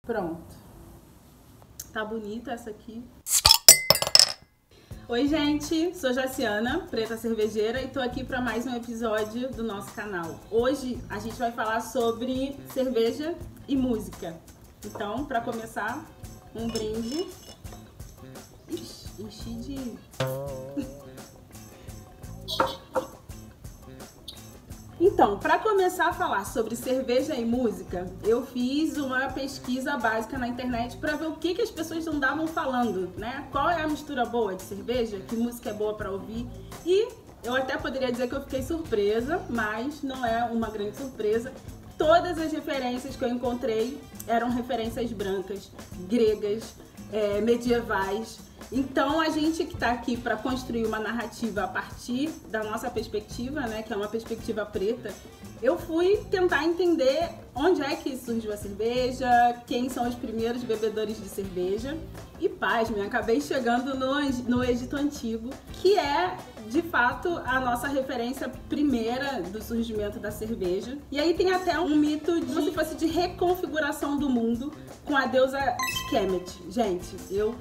Pronto. Tá bonita essa aqui. Oi, gente, sou Jaciana, Preta Cervejeira, e tô aqui para mais um episódio do nosso canal. Hoje a gente vai falar sobre cerveja e música. Então, para começar, um brinde. Ixi, enchi de... Então, para começar a falar sobre cerveja e música, eu fiz uma pesquisa básica na internet para ver o que as pessoas andavam falando, né? Qual é a mistura boa de cerveja, que música é boa para ouvir. E eu até poderia dizer que eu fiquei surpresa, mas não é uma grande surpresa. Todas as referências que eu encontrei eram referências brancas, gregas, medievais. Então a gente que está aqui para construir uma narrativa a partir da nossa perspectiva, né, que é uma perspectiva preta, eu fui tentar entender onde é que surgiu a cerveja, quem são os primeiros bebedores de cerveja. E pasme, acabei chegando no Egito Antigo, que é de fato a nossa referência primeira do surgimento da cerveja. E aí tem até um mito de, como se fosse, de reconfiguração do mundo com a deusa Sekhmet. Gente, eu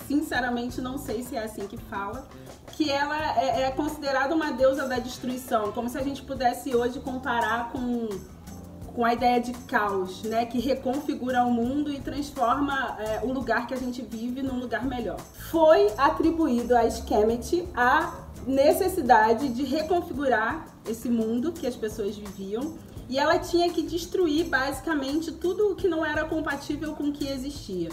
sinceramente não sei se é assim que fala, que ela é considerada uma deusa da destruição, como se a gente pudesse hoje comparar com a ideia de caos, né, que reconfigura o mundo e transforma o lugar que a gente vive num lugar melhor. Foi atribuído a Sekhmet a necessidade de reconfigurar esse mundo que as pessoas viviam, e ela tinha que destruir basicamente tudo o que não era compatível com o que existia.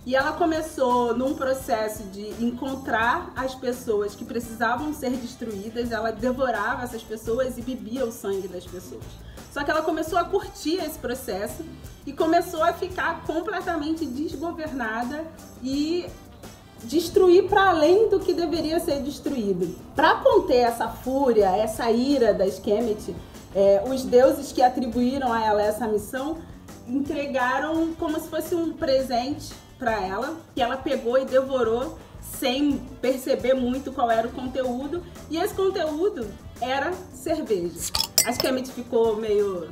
E ela começou num processo de encontrar as pessoas que precisavam ser destruídas, ela devorava essas pessoas e bebia o sangue das pessoas. Só que ela começou a curtir esse processo e começou a ficar completamente desgovernada e destruir para além do que deveria ser destruído. Para conter essa fúria, essa ira da Sekhmet, os deuses que atribuíram a ela essa missão entregaram como se fosse um presente para ela, que ela pegou e devorou sem perceber muito qual era o conteúdo, e esse conteúdo era cerveja. A Sekhmet ficou meio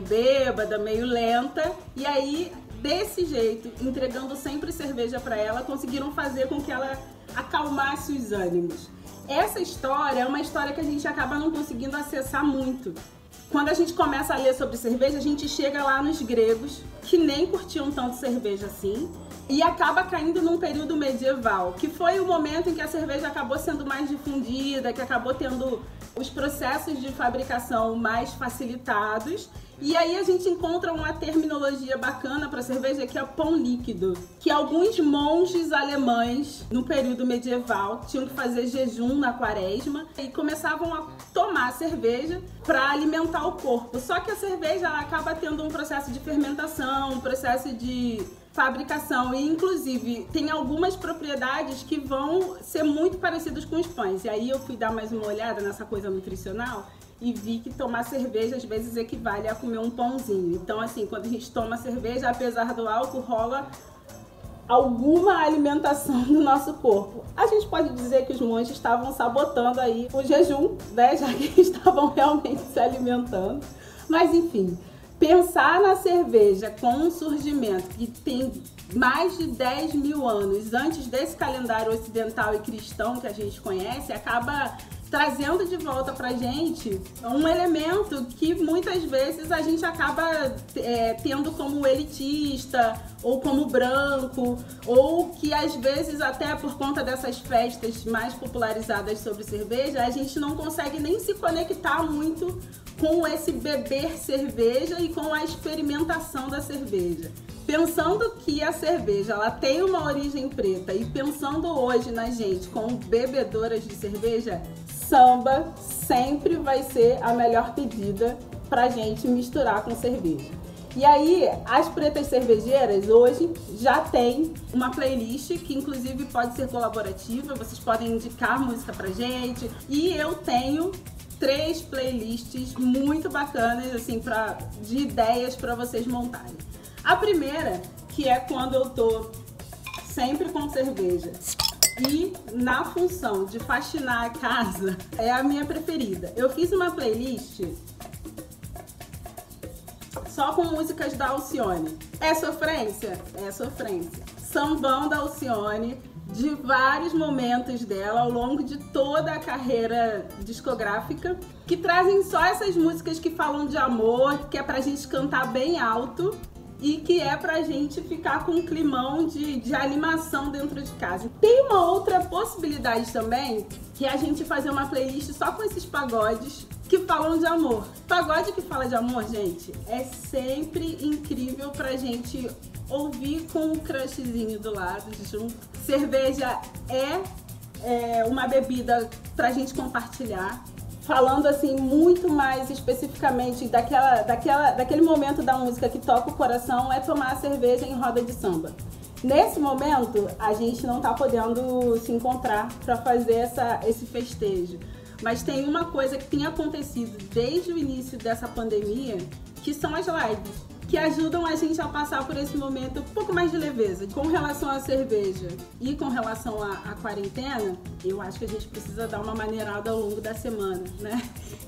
bêbada, meio lenta, e aí desse jeito, entregando sempre cerveja para ela, conseguiram fazer com que ela acalmasse os ânimos. Essa história é uma história que a gente acaba não conseguindo acessar muito. Quando a gente começa a ler sobre cerveja, a gente chega lá nos gregos, que nem curtiam tanto cerveja assim, e acaba caindo num período medieval, que foi o momento em que a cerveja acabou sendo mais difundida, que acabou tendo os processos de fabricação mais facilitados. E aí a gente encontra uma terminologia bacana para cerveja, que é pão líquido, que alguns monges alemães no período medieval tinham que fazer jejum na quaresma e começavam a tomar cerveja para alimentar o corpo. Só que a cerveja ela acaba tendo um processo de fermentação, um processo de fabricação, e inclusive tem algumas propriedades que vão ser muito parecidas com os pães. E aí eu fui dar mais uma olhada nessa coisa nutricional e vi que tomar cerveja às vezes equivale a comer um pãozinho. Então assim, quando a gente toma cerveja, apesar do álcool, rola alguma alimentação no nosso corpo. A gente pode dizer que os monges estavam sabotando aí o jejum, né, já que estavam realmente se alimentando. Mas enfim, pensar na cerveja com um surgimento que tem mais de 10 mil anos antes desse calendário ocidental e cristão que a gente conhece, acaba trazendo de volta pra gente um elemento que muitas vezes a gente acaba tendo como elitista ou como branco, ou que às vezes até por conta dessas festas mais popularizadas sobre cerveja, a gente não consegue nem se conectar muito com esse beber cerveja e com a experimentação da cerveja. Pensando que a cerveja ela tem uma origem preta e pensando hoje na gente como bebedoras de cerveja, samba sempre vai ser a melhor pedida pra gente misturar com cerveja. E aí, as pretas cervejeiras hoje já tem uma playlist que inclusive pode ser colaborativa, vocês podem indicar música pra gente, e eu tenho 3 playlists muito bacanas assim, de ideias para vocês montarem. A primeira, que é quando eu tô sempre com cerveja e na função de faxinar a casa, é a minha preferida. Eu fiz uma playlist só com músicas da Alcione. É sofrência? É sofrência. Sambão da Alcione, de vários momentos dela ao longo de toda a carreira discográfica, que trazem só essas músicas que falam de amor, que é pra gente cantar bem alto e que é pra gente ficar com um climão de animação dentro de casa. Tem uma outra possibilidade também, que é a gente fazer uma playlist só com esses pagodes que falam de amor. Pagode que fala de amor, gente, é sempre incrível pra gente ouvir com um crushzinho do lado, junto. Cerveja é uma bebida pra gente compartilhar. Falando assim muito mais especificamente daquele momento da música que toca o coração, é tomar a cerveja em roda de samba. Nesse momento, a gente não tá podendo se encontrar para fazer esse festejo. Mas tem uma coisa que tem acontecido desde o início dessa pandemia, que são as lives, que ajudam a gente a passar por esse momento um pouco mais de leveza. Com relação à cerveja e com relação à quarentena, eu acho que a gente precisa dar uma maneirada ao longo da semana, né?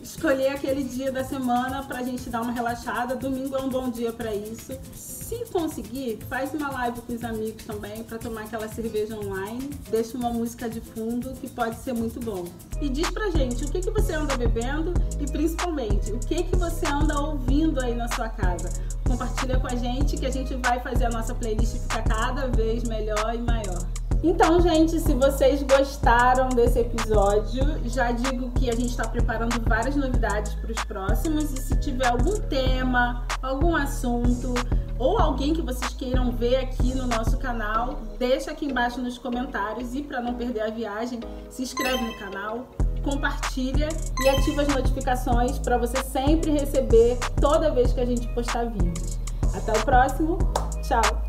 Escolher aquele dia da semana pra gente dar uma relaxada. Domingo é um bom dia pra isso. Se conseguir, faz uma live com os amigos também pra tomar aquela cerveja online. Deixa uma música de fundo que pode ser muito bom. E diz pra gente o que você anda bebendo e principalmente o que você anda ouvindo aí na sua casa. Compartilha com a gente que a gente vai fazer a nossa playlist ficar cada vez melhor e maior. Então, gente, se vocês gostaram desse episódio, já digo que a gente está preparando várias novidades para os próximos. E se tiver algum tema, algum assunto ou alguém que vocês queiram ver aqui no nosso canal, deixa aqui embaixo nos comentários. E para não perder a viagem, se inscreve no canal, compartilha e ativa as notificações para você sempre receber toda vez que a gente postar vídeos. Até o próximo, tchau!